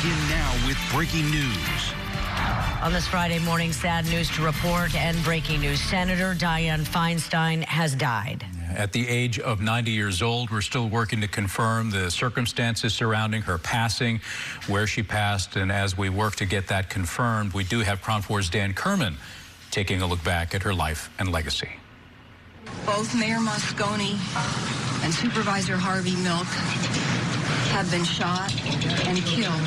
begin now with breaking news. On this Friday morning, sad news to report and breaking news. Senator Dianne Feinstein has died. At the age of 90 years old, we're still working to confirm the circumstances surrounding her passing, where she passed, and as we work to get that confirmed, we do have Crown 4's Dan Kerman taking a look back at her life and legacy. Both Mayor Moscone and Supervisor Harvey Milk have been shot and killed.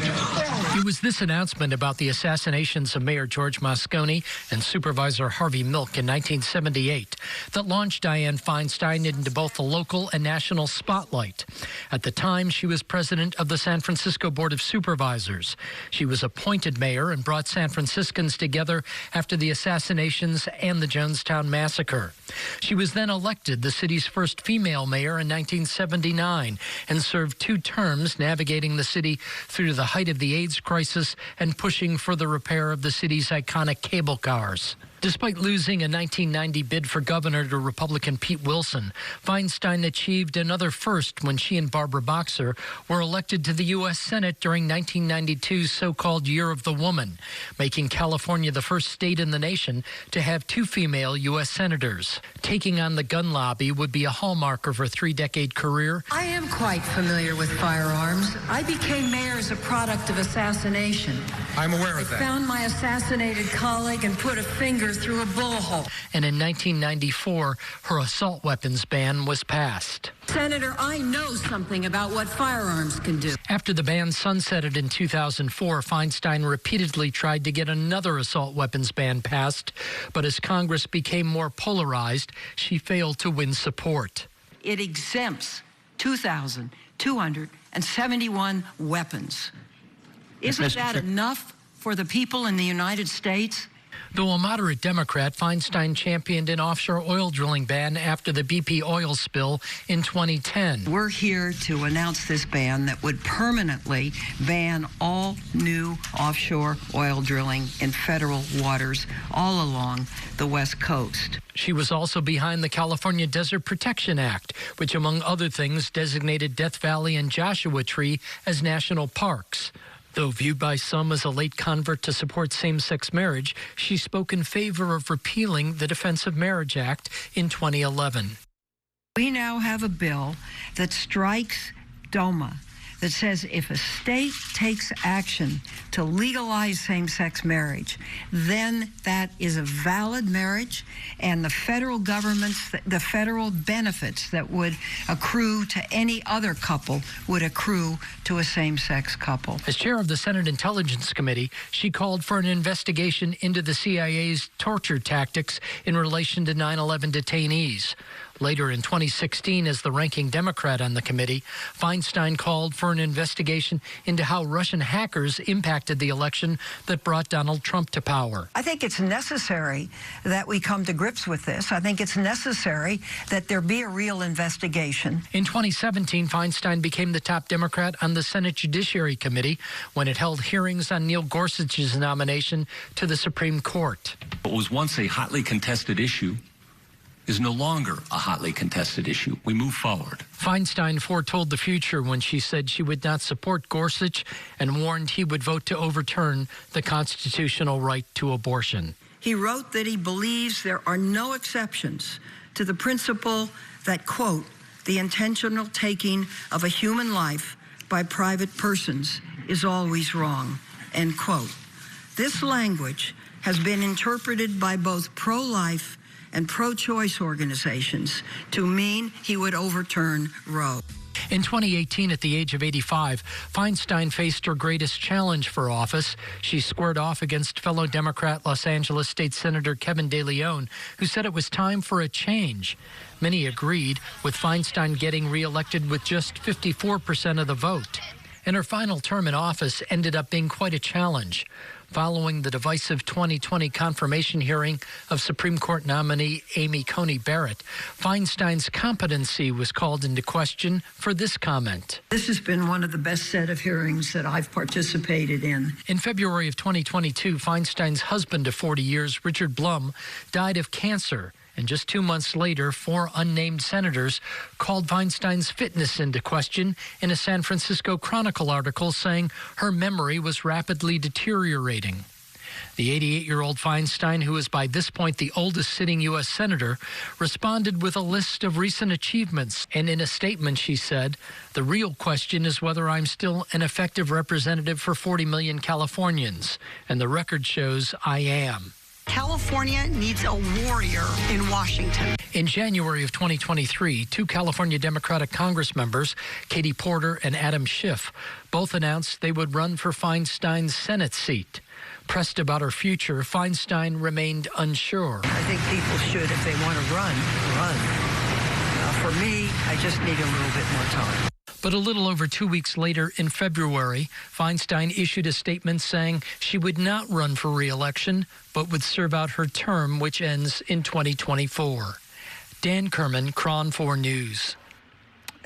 It was this announcement about the assassinations of Mayor George Moscone and Supervisor Harvey Milk in 1978 that launched Dianne Feinstein into both the local and national spotlight. At the time, she was president of the San Francisco Board of Supervisors. She was appointed mayor and brought San Franciscans together after the assassinations and the Jonestown massacre. She was then elected the city's first female mayor in 1979 and served 2 terms navigating the city through the height of the AIDS crisis and pushing for the repair of the city's iconic cable cars. Despite losing a 1990 bid for governor to Republican Pete Wilson, Feinstein achieved another first when she and Barbara Boxer were elected to the U.S. Senate during 1992's so-called Year of the Woman, making California the first state in the nation to have 2 female U.S. senators. Taking on the gun lobby would be a hallmark of her 3-decade career. I am quite familiar with firearms. I became mayor as a product of assassination. I'm aware of that. I found my assassinated colleague and put a finger through a bullet hole. And in 1994, her assault weapons ban was passed. Senator, I know something about what firearms can do. After the ban sunsetted in 2004, Feinstein repeatedly tried to get another assault weapons ban passed, but as Congress became more polarized, she failed to win support. It exempts 2,271 weapons. Isn't that enough for the people in the United States? Though a moderate Democrat, Feinstein championed an offshore oil drilling ban after the BP oil spill in 2010. We're here to announce this ban that would permanently ban all new offshore oil drilling in federal waters all along the West Coast. She was also behind the California Desert Protection Act, which, among other things, designated Death Valley and Joshua Tree as national parks. Though viewed by some as a late convert to support same-sex marriage, she spoke in favor of repealing the Defense of Marriage Act in 2011. We now have a bill that strikes DOMA, that says if a state takes action to legalize same-sex marriage, then that is a valid marriage, and the federal government's, the federal benefits that would accrue to any other couple would accrue to a same-sex couple. As chair of the Senate Intelligence Committee, she called for an investigation into the CIA's torture tactics in relation to 9/11 detainees. Later in 2016, as the ranking Democrat on the committee, Feinstein called for an investigation into how Russian hackers impacted the election that brought Donald Trump to power. I think it's necessary that we come to grips with this. I think it's necessary that there be a real investigation. In 2017, Feinstein became the top Democrat on the Senate Judiciary Committee when it held hearings on Neil Gorsuch's nomination to the Supreme Court. What was once a hotly contested issue is no longer a hotly contested issue. We move forward. Feinstein foretold the future when she said she would not support Gorsuch and warned he would vote to overturn the constitutional right to abortion. He wrote that he believes there are no exceptions to the principle that, quote, the intentional taking of a human life by private persons is always wrong, end quote. This language has been interpreted by both pro-life and pro-choice organizations to mean he would overturn Roe. In 2018, at the age of 85, Feinstein faced her greatest challenge for office. She squared off against fellow Democrat Los Angeles State Senator Kevin De Leon, who said it was time for a change. Many agreed, with Feinstein getting reelected with just 54% of the vote. And her final term in office ended up being quite a challenge. Following the divisive 2020 confirmation hearing of Supreme Court nominee Amy Coney Barrett, Feinstein's competency was called into question for this comment. This has been one of the best set of hearings that I've participated in. In February of 2022, Feinstein's husband of 40 years, Richard Blum, died of cancer And just 2 months later, 4 unnamed senators called Feinstein's fitness into question in a San Francisco Chronicle article saying her memory was rapidly deteriorating. The 88-year-old Feinstein, who is by this point the oldest sitting U.S. senator, responded with a list of recent achievements. And in a statement, she said, "The real question is whether I'm still an effective representative for 40 million Californians. And the record shows I am." California needs a warrior in Washington. In January of 2023, 2 California Democratic Congress members, Katie Porter and Adam Schiff, both announced they would run for Feinstein's Senate seat. Pressed about her future, Feinstein remained unsure. I think people should, if they want to run. For me, I just need a little bit more time. But a little over 2 weeks later, in February, Feinstein issued a statement saying she would not run for re-election, but would serve out her term, which ends in 2024. Dan Kerman, KRON 4 News.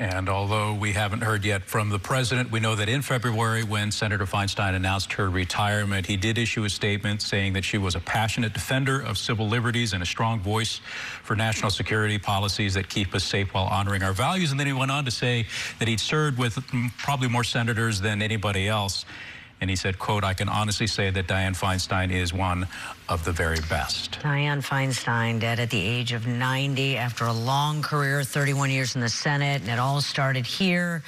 And although we haven't heard yet from the president, we know that in February, when Senator Feinstein announced her retirement, he did issue a statement saying that she was a passionate defender of civil liberties and a strong voice for national security policies that keep us safe while honoring our values. And then he went on to say that he'd served with probably more senators than anybody else. And he said, quote, "I can honestly say that Dianne Feinstein is one of the very best." Dianne Feinstein dead at the age of 90 after a long career, 31 years in the Senate. And it all started here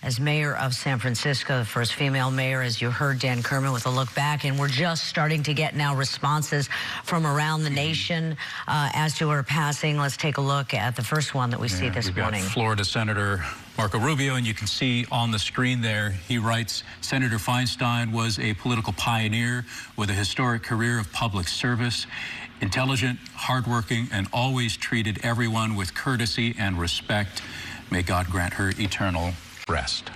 as mayor of San Francisco, the first female mayor, as you heard Dan Kerman with a look back. And we're just starting to get now responses from around the nation as to her passing. Let's take a look at the first one that we see this morning. Florida Senator Marco Rubio, and you can see on the screen there, he writes, "Senator Feinstein was a political pioneer with a historic career of public service, intelligent, hardworking, and always treated everyone with courtesy and respect. May God grant her eternal rest."